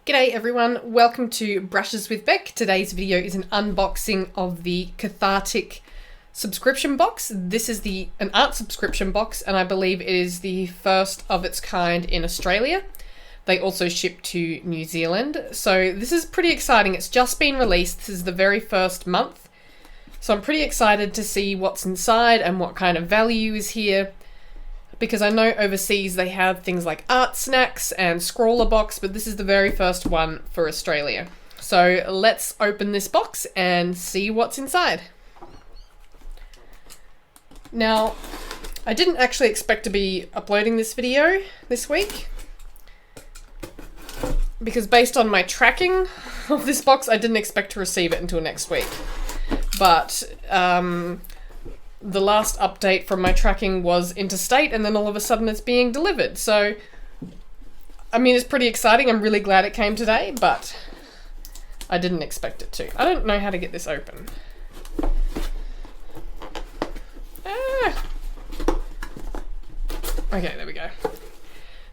G'day everyone, welcome to Brushes with Beck. Today's video is an unboxing of the CathARTic subscription box. This is an art subscription box and I believe it is the first of its kind in Australia. They also ship to New Zealand. So this is pretty exciting. It's just been released. This is the very first month. So I'm pretty excited to see what's inside and what kind of value is here. Because I know overseas they have things like art snacks and scrawler box, but this is the very first one for Australia. So let's open this box and see what's inside. Now, I didn't actually expect to be uploading this video this week, because based on my tracking of this box, I didn't expect to receive it until next week. But the last update from my tracking was interstate, and then all of a sudden it's being delivered. So, I mean, it's pretty exciting. I'm really glad it came today, but I didn't expect it to. I don't know how to get this open. Ah. Okay, there we go.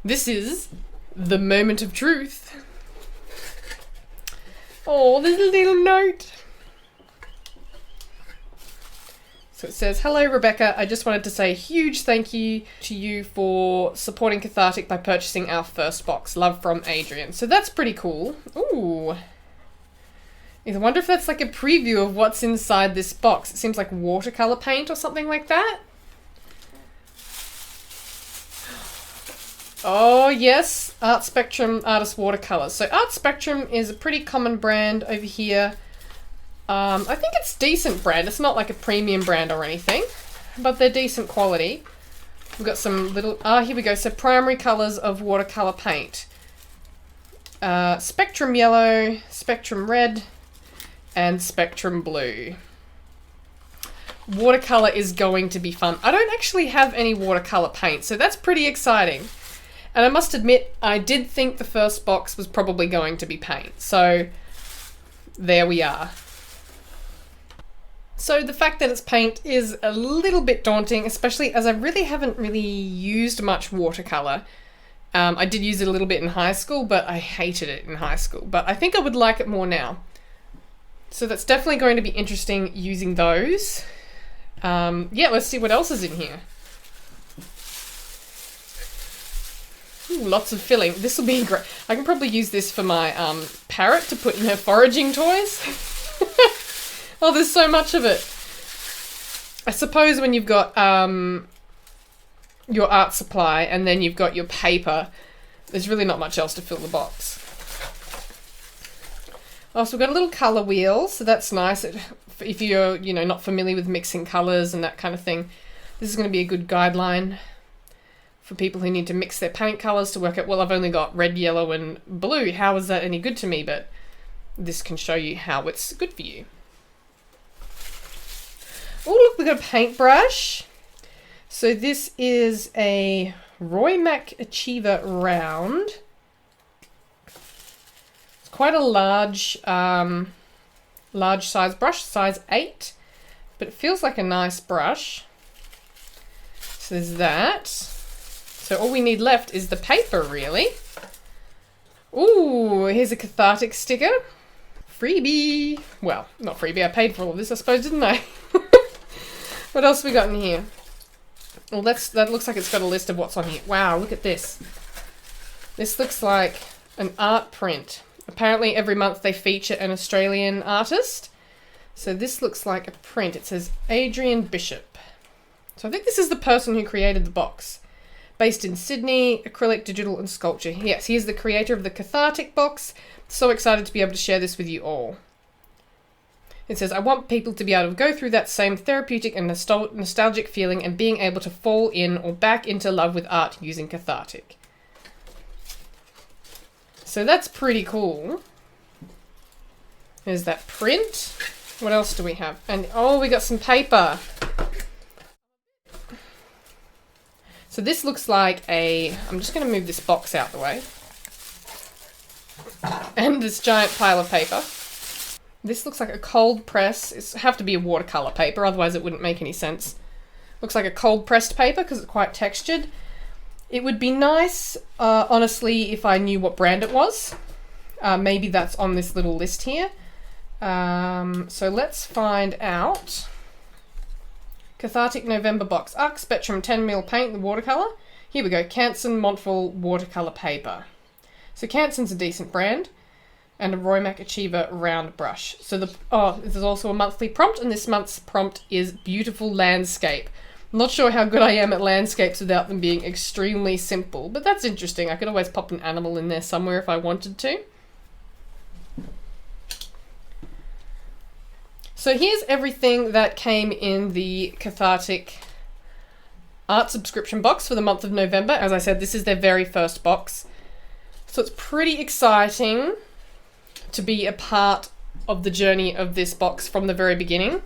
This is the moment of truth. Oh, there's a little note. So it says, "Hello Rebecca, I just wanted to say a huge thank you to you for supporting CathARTic by purchasing our first box. Love from Adrian." So that's pretty cool. Ooh. I wonder if that's like a preview of what's inside this box. It seems like watercolor paint or something like that. Oh yes, Art Spectrum Artist Watercolors. So Art Spectrum is a pretty common brand over here. I think it's decent brand. It's not like a premium brand or anything, but they're decent quality. We've got some little, here we go. So primary colors of watercolor paint. Spectrum yellow, spectrum red, and spectrum blue. Watercolor is going to be fun. I don't actually have any watercolor paint, so that's pretty exciting. And I must admit, I did think the first box was probably going to be paint. So there we are. So the fact that it's paint is a little bit daunting, especially as I really haven't used much watercolor. I did use it a little bit in high school, but I hated it in high school. But I think I would like it more now. So that's definitely going to be interesting using those. Yeah, let's see what else is in here. Ooh, lots of filling. This will be great. I can probably use this for my parrot to put in her foraging toys. Oh, there's so much of it. I suppose when you've got your art supply and then you've got your paper, there's really not much else to fill the box. Oh, so we've got a little colour wheel, so that's nice. If you're, not familiar with mixing colours and that kind of thing, this is going to be a good guideline for people who need to mix their paint colours to work out, well, I've only got red, yellow and blue. How is that any good to me? But this can show you how it's good for you. Oh, look, we've got a paintbrush. So this is a Roy Mac Achiever round. It's quite a large size brush, size 8, but it feels like a nice brush. So there's that. So all we need left is the paper, really. Ooh, here's a CathARTic sticker. Freebie. Well, not freebie, I paid for all of this, I suppose, didn't I? What else we got in here? Well, that looks like it's got a list of what's on here. Wow, look at this. This looks like an art print. Apparently every month they feature an Australian artist. So this looks like a print. It says Adrian Bishop. So I think this is the person who created the box. Based in Sydney, acrylic, digital and sculpture. Yes, he is the creator of the CathARTic box. So excited to be able to share this with you all. It says, "I want people to be able to go through that same therapeutic and nostalgic feeling and being able to fall in or back into love with art using CathARTic." So that's pretty cool. There's that print. What else do we have? And oh, we got some paper. So this looks like I'm just going to move this box out the way. And this giant pile of paper. This looks like a cold press. It's have to be a watercolor paper, otherwise it wouldn't make any sense. Looks like a cold pressed paper because it's quite textured. It would be nice, honestly, if I knew what brand it was. Maybe that's on this little list here. So let's find out. CathARTic November box. Arc Spectrum 10mm paint and watercolour. Here we go. Canson Montfort watercolour paper. So Canson's a decent brand. And a Roymac Achiever round brush. So there's also a monthly prompt, and this month's prompt is beautiful landscape. I'm not sure how good I am at landscapes without them being extremely simple, but that's interesting. I could always pop an animal in there somewhere if I wanted to. So here's everything that came in the CathARTic art subscription box for the month of November. As I said, this is their very first box. So it's pretty exciting to be a part of the journey of this box from the very beginning.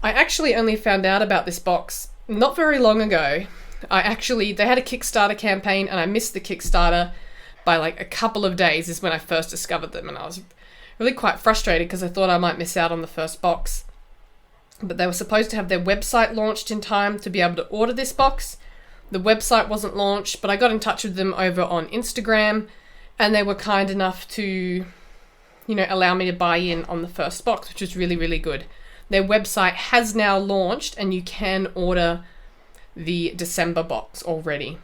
I actually only found out about this box not very long ago. They had a Kickstarter campaign and I missed the Kickstarter by like a couple of days is when I first discovered them, and I was really quite frustrated because I thought I might miss out on the first box. But they were supposed to have their website launched in time to be able to order this box. The website wasn't launched, but I got in touch with them over on Instagram and they were kind enough to allow me to buy in on the first box, which was really, really good. Their website has now launched and you can order the December box already.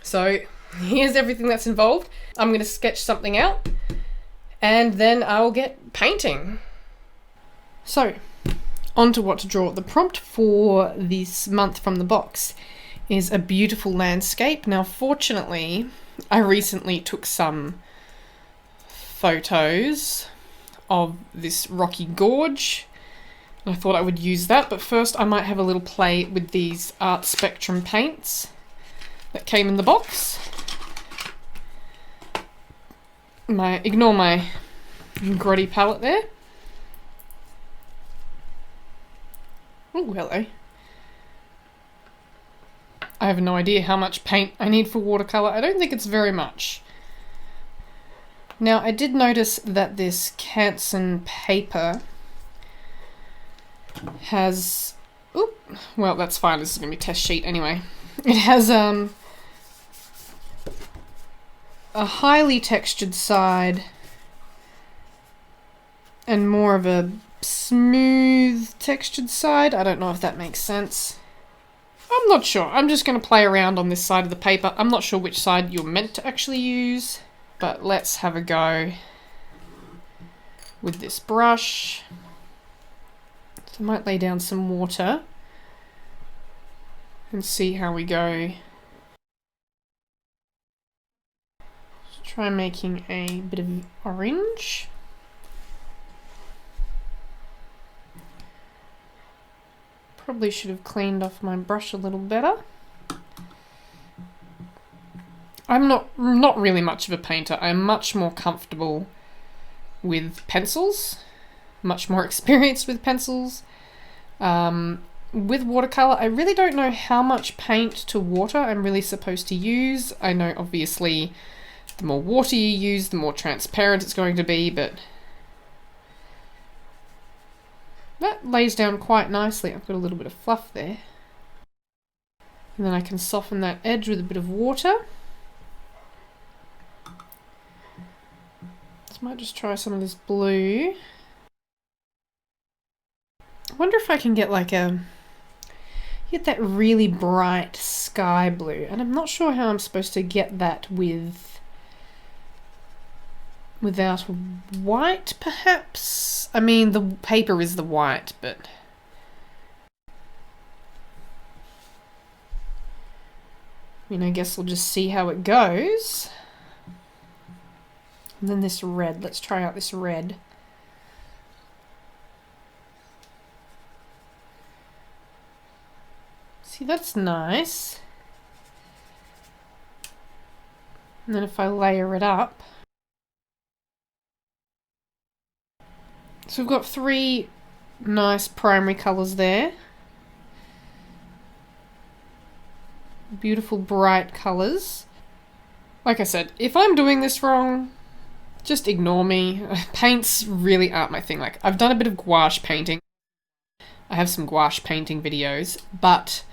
So here's everything that's involved. I'm going to sketch something out and then I'll get painting. So, on to what to draw. The prompt for this month from the box is a beautiful landscape. Now, fortunately, I recently took some photos of this rocky gorge. I thought I would use that, but first I might have a little play with these Art Spectrum paints that came in the box. Ignore my grotty palette there. Oh, hello. I have no idea how much paint I need for watercolour. I don't think it's very much. Now, I did notice that this Canson paper has... well, that's fine. This is going to be a test sheet anyway. It has a highly textured side and more of a smooth textured side. I don't know if that makes sense. I'm not sure. I'm just going to play around on this side of the paper. I'm not sure which side you're meant to actually use. But let's have a go with this brush. So I might lay down some water and see how we go. Let's try making a bit of orange. Probably should have cleaned off my brush a little better. I'm not really much of a painter. I'm much more comfortable with pencils, much more experienced with pencils. With watercolour, I really don't know how much paint to water I'm really supposed to use. I know obviously the more water you use, the more transparent it's going to be, but that lays down quite nicely. I've got a little bit of fluff there. And then I can soften that edge with a bit of water. Might just try some of this blue. I wonder if I can get get that really bright sky blue, and I'm not sure how I'm supposed to get that without white, perhaps. I mean, the paper is the white, but I guess we'll just see how it goes. And then this red. Let's try out this red. See, that's nice. And then if I layer it up. So we've got 3 nice primary colours there. Beautiful bright colours. Like I said, if I'm doing this wrong, just ignore me. Paints really aren't my thing. I've done a bit of gouache painting. I have some gouache painting videos, but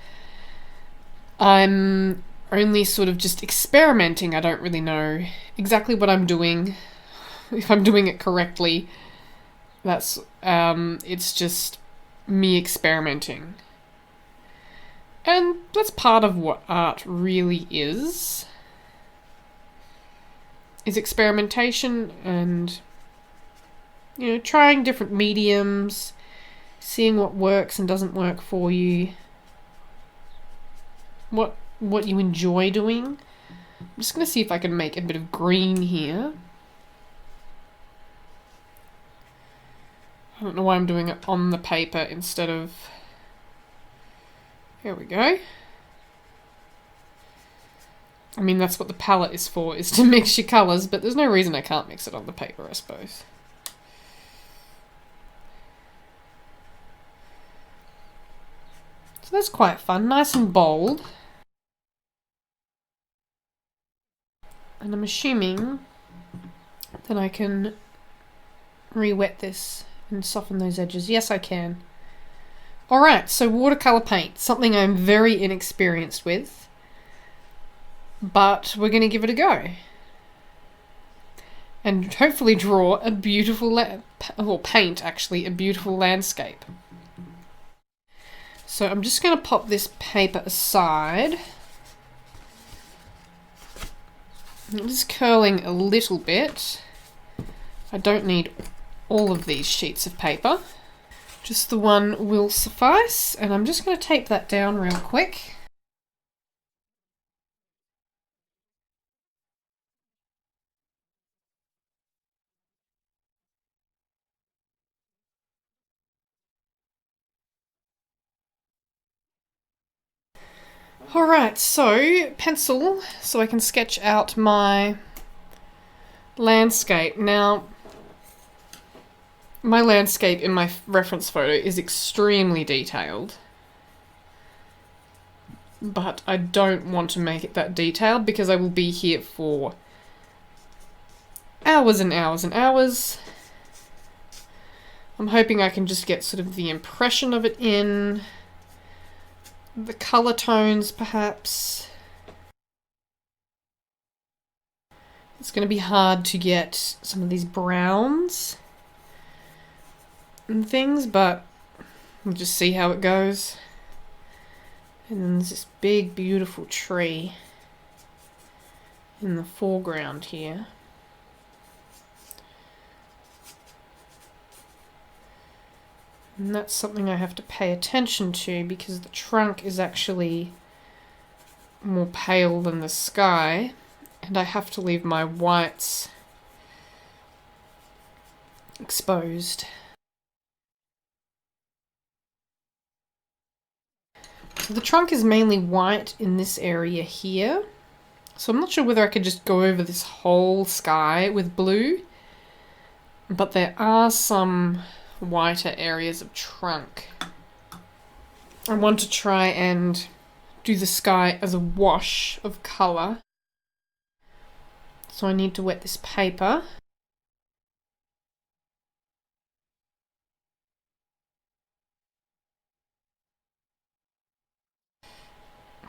I'm only sort of just experimenting. I don't really know exactly what I'm doing, if I'm doing it correctly. That's, it's just me experimenting. And that's part of what art really is experimentation and, you know, trying different mediums, seeing what works and doesn't work for you, what you enjoy doing. I'm just going to see if I can make a bit of green here. I don't know why I'm doing it on the paper instead of... There we go. I mean, that's what the palette is for, is to mix your colours, but there's no reason I can't mix it on the paper, I suppose. So that's quite fun, nice and bold. And I'm assuming that I can re-wet this and soften those edges. Yes, I can. Alright, so watercolour paint, something I'm very inexperienced with. But we're going to give it a go. And hopefully draw a beautiful, or paint actually, a beautiful landscape. So I'm just going to pop this paper aside. I'm just curling a little bit. I don't need all of these sheets of paper. Just the one will suffice. And I'm just going to tape that down real quick. Alright, so pencil, so I can sketch out my landscape. Now, my landscape in my reference photo is extremely detailed, but I don't want to make it that detailed because I will be here for hours and hours and hours. I'm hoping I can just get sort of the impression of it in. The colour tones, perhaps. It's going to be hard to get some of these browns and things, but we'll just see how it goes. And then there's this big, beautiful tree in the foreground here. And that's something I have to pay attention to because the trunk is actually more pale than the sky, and I have to leave my whites exposed. So the trunk is mainly white in this area here, so I'm not sure whether I could just go over this whole sky with blue, but there are some whiter areas of trunk. I want to try and do the sky as a wash of colour. So I need to wet this paper.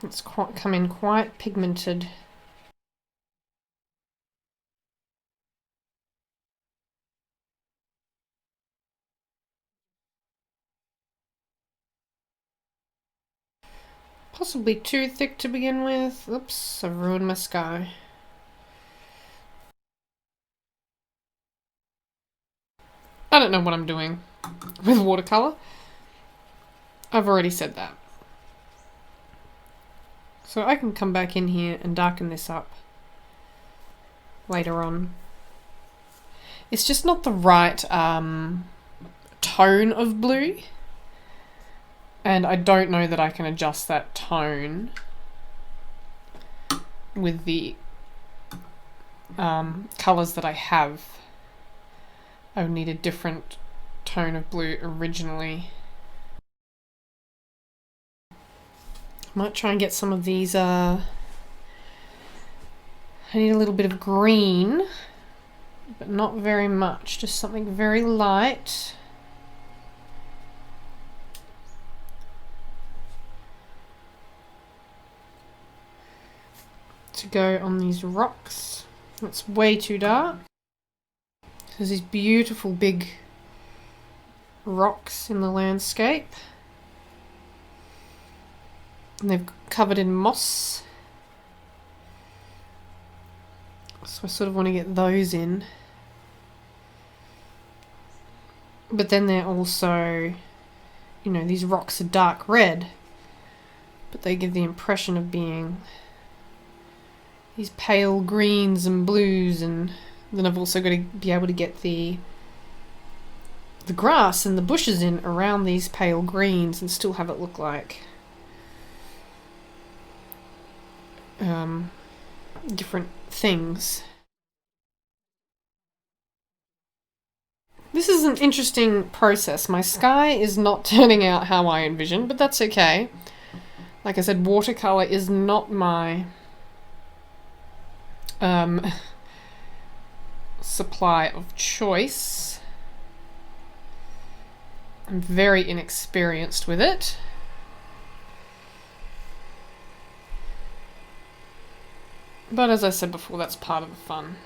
It's come in quite pigmented. Possibly too thick to begin with. Oops, I've ruined my sky. I don't know what I'm doing with watercolour. I've already said that. So I can come back in here and darken this up later on. It's just not the right tone of blue. And I don't know that I can adjust that tone with the colours that I have. I would need a different tone of blue originally. Might try and get some of these, I need a little bit of green, but not very much, just something very light. to go on these rocks. It's way too dark. There's these beautiful big rocks in the landscape. And they're covered in moss. So I sort of want to get those in. But then they're also, you know, these rocks are dark red. But they give the impression of being these pale greens and blues, and then I've also got to be able to get the grass and the bushes in around these pale greens and still have it look like different things. This is an interesting process. My sky is not turning out how I envisioned, but that's okay. Like I said, watercolor is not my supply of choice. I'm very inexperienced with it. But as I said before, that's part of the fun.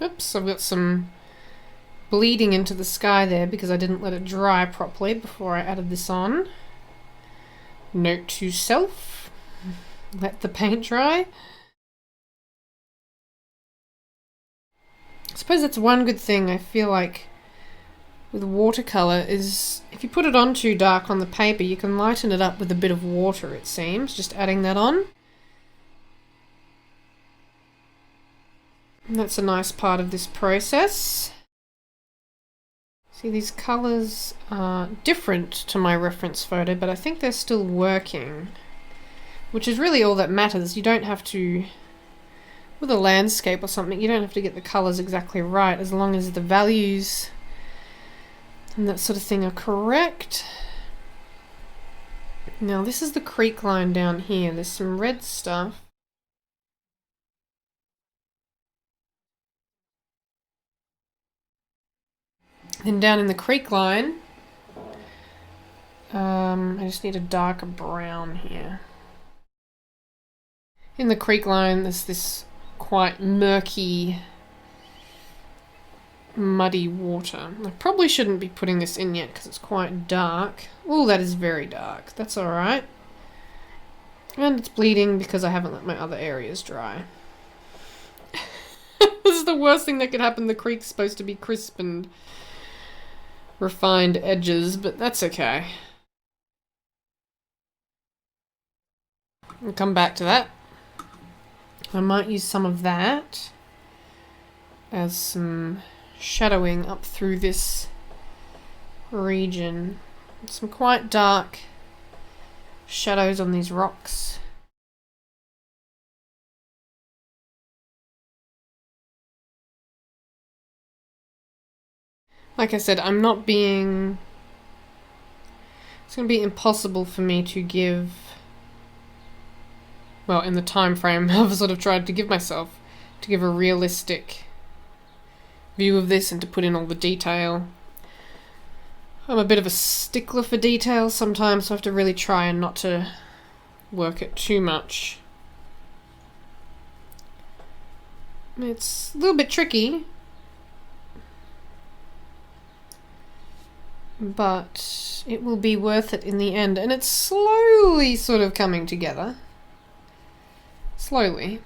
Oops, I've got some bleeding into the sky there because I didn't let it dry properly before I added this on. Note to self, let the paint dry. I suppose that's one good thing I feel like with watercolor is if you put it on too dark on the paper, you can lighten it up with a bit of water, it seems, just adding that on. And that's a nice part of this process. See, these colours are different to my reference photo, but I think they're still working, which is really all that matters. You don't have to, with a landscape or something, you don't have to get the colours exactly right as long as the values and that sort of thing are correct. Now this is the creek line down here. There's some red stuff. Then down in the creek line, I just need a darker brown here. In the creek line, there's this quite murky, muddy water. I probably shouldn't be putting this in yet because it's quite dark. Oh, that is very dark. That's alright. And it's bleeding because I haven't let my other areas dry. This is the worst thing that could happen. The creek's supposed to be crisp and refined edges, but that's okay. I'll come back to that. I might use some of that as some shadowing up through this region. Some quite dark shadows on these rocks. Like I said, I'm not being... It's going to be impossible for me to give... Well, in the time frame I've sort of tried to give myself, to give a realistic view of this and to put in all the detail. I'm a bit of a stickler for detail sometimes, so I have to really try and not to work it too much. It's a little bit tricky, but it will be worth it in the end, and it's slowly sort of coming together. Slowly.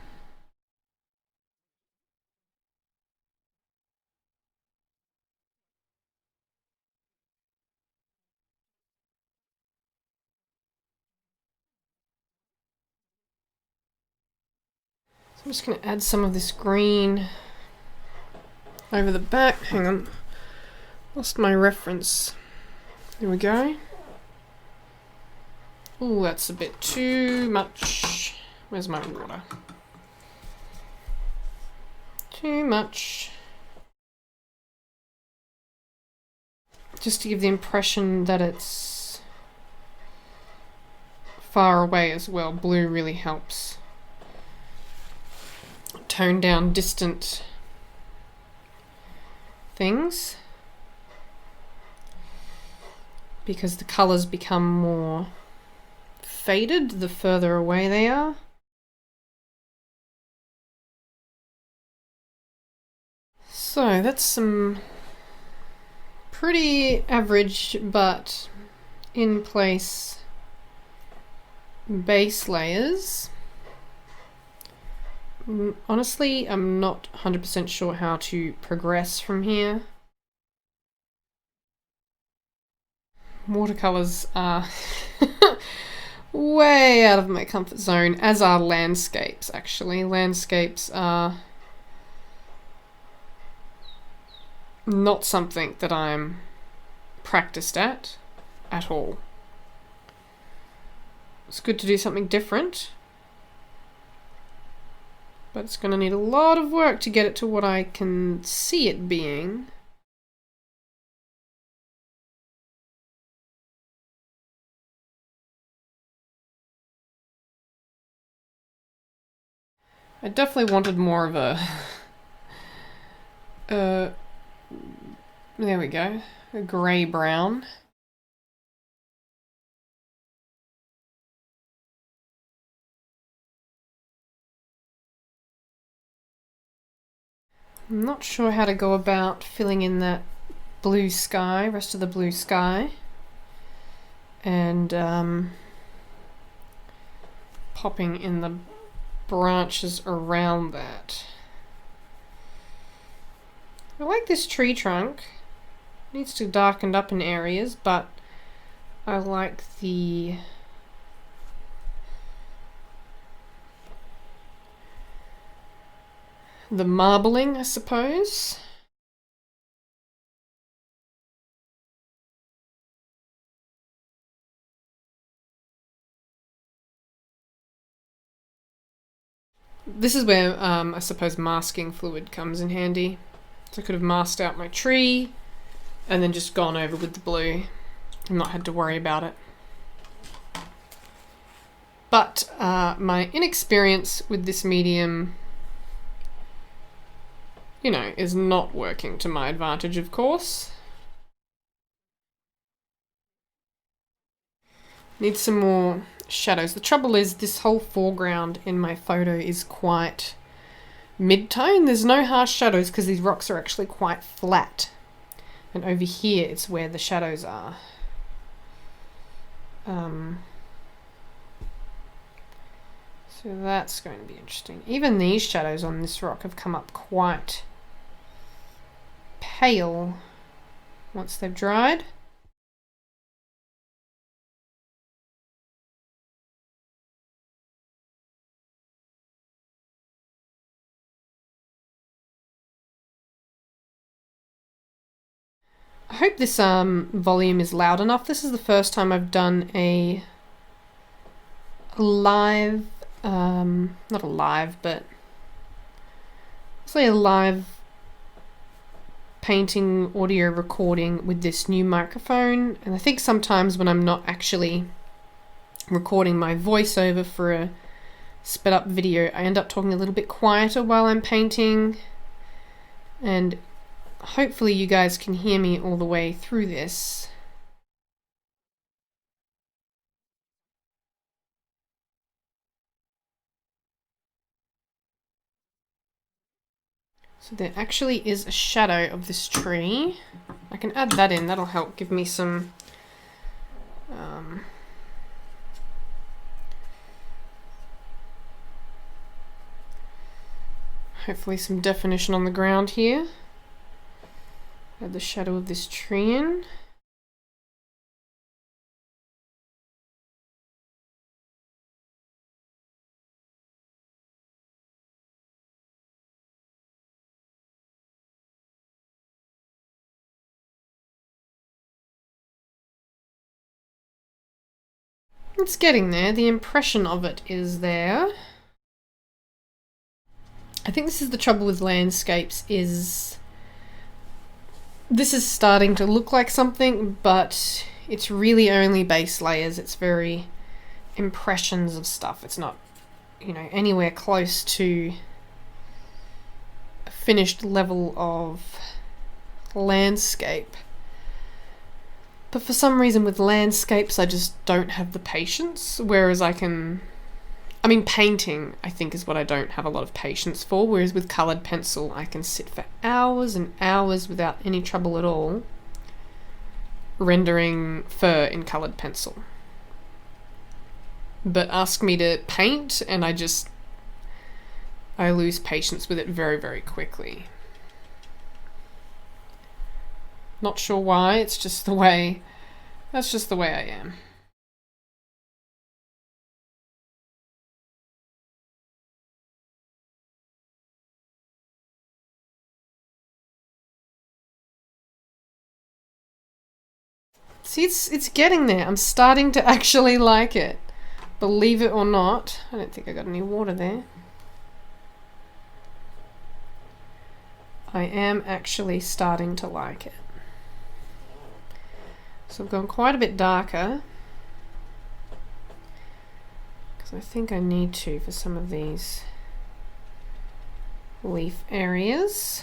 So I'm just going to add some of this green over the back. Hang on. Lost my reference. There we go. Ooh, that's a bit too much. Where's my water? Too much. Just to give the impression that it's far away as well. Blue really helps tone down distant things. because the colours become more faded the further away they are. So that's some pretty average but in place base layers. Honestly, I'm not 100% sure how to progress from here. Watercolors are way out of my comfort zone, as are landscapes, actually. Landscapes are not something that I'm practiced at all. It's good to do something different, but it's going to need a lot of work to get it to what I can see it being. I definitely wanted more of a there we go, a grey-brown. I'm not sure how to go about filling in that blue sky, rest of the blue sky, and popping in the branches around that. I like this tree trunk. It needs to darken up in areas, but I like the marbling, I suppose. This is where I suppose masking fluid comes in handy. So I could have masked out my tree and then just gone over with the blue and not had to worry about it. But my inexperience with this medium, you know, is not working to my advantage, of course. Need some more shadows. The trouble is this whole foreground in my photo is quite mid-tone. There's no harsh shadows because these rocks are actually quite flat. And over here it's where the shadows are. So that's going to be interesting. Even these shadows on this rock have come up quite pale once they've dried. I hope this volume is loud enough. This is the first time I've done a live, not a live, but say a live painting audio recording with this new microphone. And I think sometimes when I'm not actually recording my voiceover for a sped up video, I end up talking a little bit quieter while I'm painting, and hopefully you guys can hear me all the way through this. So there actually is a shadow of this tree. I can add that in, that'll help give me some hopefully some definition on the ground here. Add the shadow of this tree in. It's getting there. The impression of it is there. I think this is the trouble with landscapes, is this is starting to look like something, but it's really only base layers. It's very impressions of stuff. It's not, you know, anywhere close to a finished level of landscape. But for some reason with landscapes, I just don't have the patience, whereas painting, I think, is what I don't have a lot of patience for, whereas with coloured pencil, I can sit for hours and hours without any trouble at all rendering fur in coloured pencil. But ask me to paint and I lose patience with it very, very quickly. Not sure why, that's just the way I am. See, it's getting there. I'm starting to actually like it. Believe it or not. I don't think I got any water there. I am actually starting to like it. So I've gone quite a bit darker, because I think I need to for some of these leaf areas.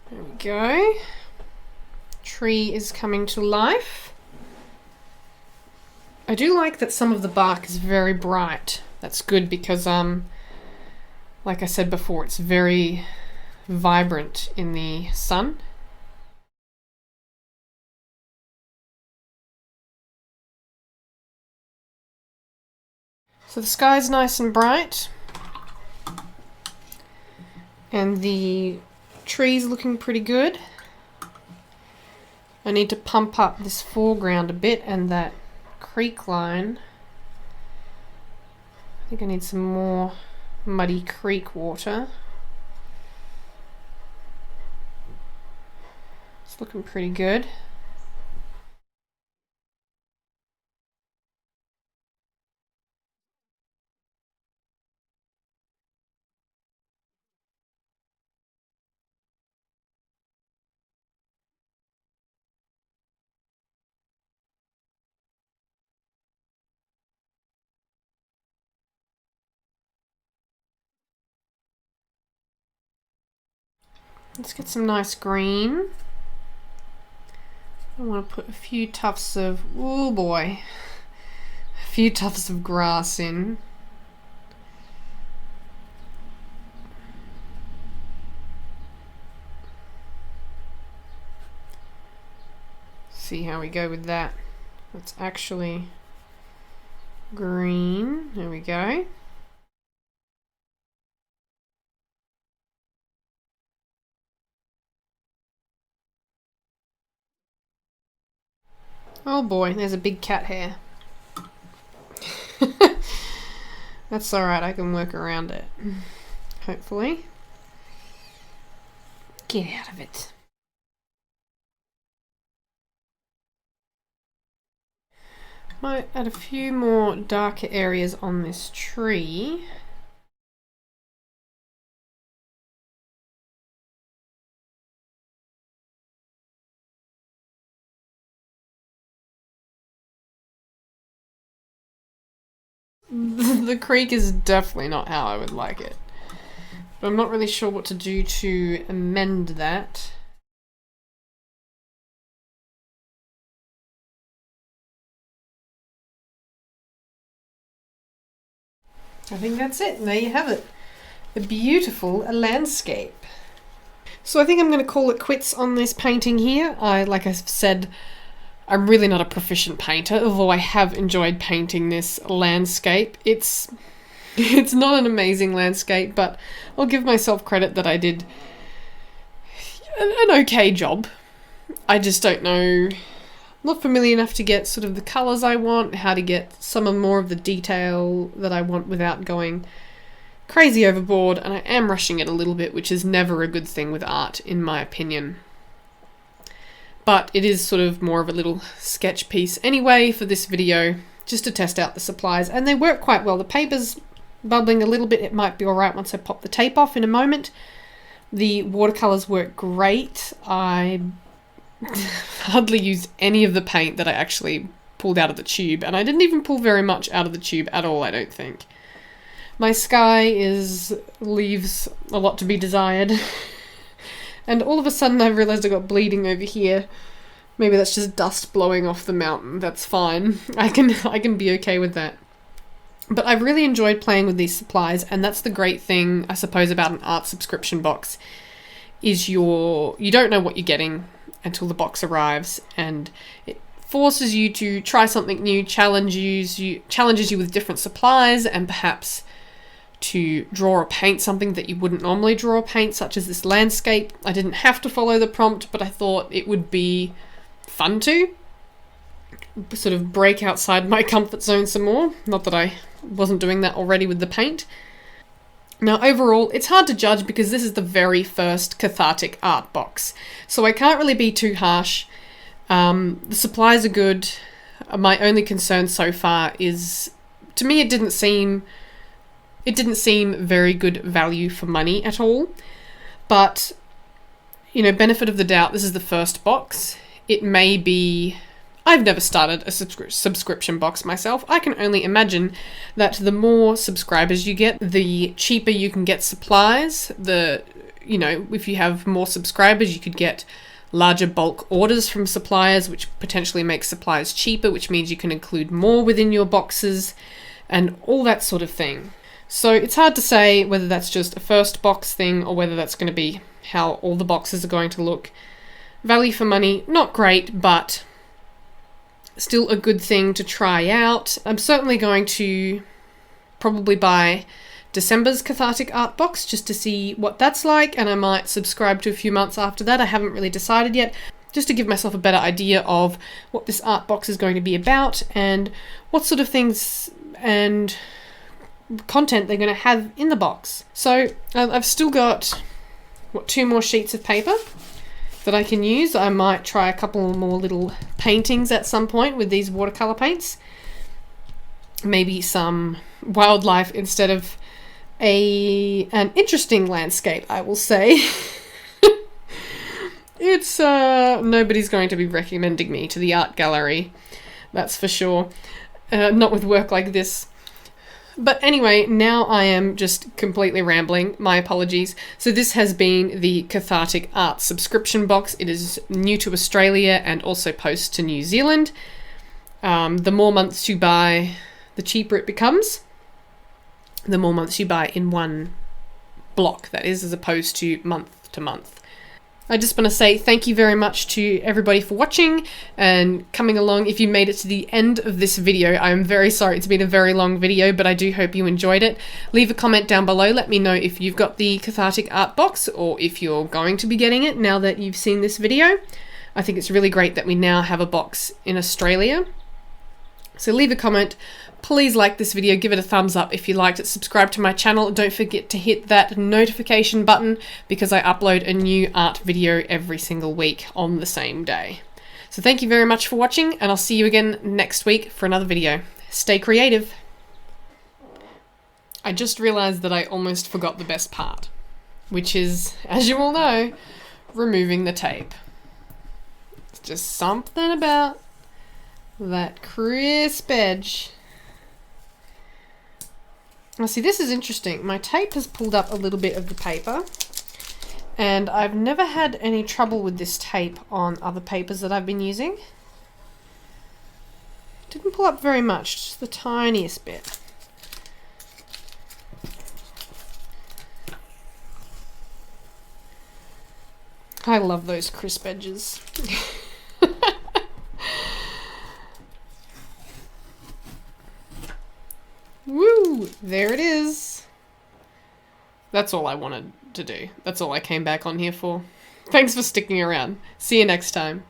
There we go. Tree is coming to life. I do like that some of the bark is very bright. That's good because, like I said before, it's very vibrant in the sun. So the sky's nice and bright. And the tree's looking pretty good. I need to pump up this foreground a bit and that creek line. I think I need some more muddy creek water. It's looking pretty good. Let's get some nice green. I want to put a few tufts of, oh boy, a few tufts of grass in. See how we go with that. That's actually green. There we go. Oh boy, there's a big cat hair. That's alright, I can work around it. Hopefully. Get out of it. Might add a few more darker areas on this tree. The creek is definitely not how I would like it. But I'm not really sure what to do to amend that. I think that's it. And there you have it. A beautiful landscape. So I think I'm going to call it quits on this painting here. Like I said, I'm really not a proficient painter, although I have enjoyed painting this landscape. It's not an amazing landscape, but I'll give myself credit that I did an okay job. I just don't know, not familiar enough to get sort of the colours I want, how to get more of the detail that I want without going crazy overboard, and I am rushing it a little bit, which is never a good thing with art, in my opinion. But it is sort of more of a little sketch piece anyway for this video, just to test out the supplies, and they work quite well. The paper's bubbling a little bit. It might be alright once I pop the tape off in a moment. The watercolours work great. I hardly used any of the paint that I actually pulled out of the tube, and I didn't even pull very much out of the tube at all, I don't think. My sky leaves a lot to be desired. And all of a sudden I realised I got bleeding over here. Maybe that's just dust blowing off the mountain. That's fine. I can be okay with that. But I've really enjoyed playing with these supplies, and that's the great thing, I suppose, about an art subscription box, is you don't know what you're getting until the box arrives, and it forces you to try something new, challenges you with different supplies, and perhaps to draw or paint something that you wouldn't normally draw or paint, such as this landscape. I didn't have to follow the prompt, but I thought it would be fun to sort of break outside my comfort zone some more. Not that I wasn't doing that already with the paint. Now overall, it's hard to judge because this is the very first CathARTic art box, so I can't really be too harsh. The supplies are good. My only concern so far is, to me, it didn't seem very good value for money at all. But, you know, benefit of the doubt, this is the first box. It may be... I've never started a subscription box myself. I can only imagine that the more subscribers you get, the cheaper you can get supplies. If you have more subscribers, you could get larger bulk orders from suppliers, which potentially makes supplies cheaper, which means you can include more within your boxes and all that sort of thing. So it's hard to say whether that's just a first box thing or whether that's going to be how all the boxes are going to look. Value for money, not great, but still a good thing to try out. I'm certainly going to probably buy December's CathARTic art box just to see what that's like, and I might subscribe to a few months after that. I haven't really decided yet, just to give myself a better idea of what this art box is going to be about and what sort of things and content they're going to have in the box. So I've still got 2 more sheets of paper that I can use. I might try a couple more little paintings at some point with these watercolor paints. Maybe some wildlife instead of an interesting landscape, I will say. It's nobody's going to be recommending me to the art gallery, that's for sure. Not with work like this. But anyway, now I am just completely rambling. My apologies. So this has been the CathARTic art subscription box. It is new to Australia and also posts to New Zealand. The more months you buy, the cheaper it becomes. The more months you buy in one block, that is, as opposed to month to month. I just want to say thank you very much to everybody for watching and coming along. If you made it to the end of this video, I'm very sorry. It's been a very long video, but I do hope you enjoyed it. Leave a comment down below. Let me know if you've got the CathARTic art box or if you're going to be getting it now that you've seen this video. I think it's really great that we now have a box in Australia. So leave a comment. Please like this video, give it a thumbs up if you liked it, subscribe to my channel, don't forget to hit that notification button because I upload a new art video every single week on the same day. So thank you very much for watching, and I'll see you again next week for another video. Stay creative! I just realised that I almost forgot the best part, which is, as you all know, removing the tape. It's just something about that crisp edge. Now see, this is interesting. My tape has pulled up a little bit of the paper, and I've never had any trouble with this tape on other papers that I've been using. Didn't pull up very much, just the tiniest bit. I love those crisp edges. Woo! There it is. That's all I wanted to do. That's all I came back on here for. Thanks for sticking around. See you next time.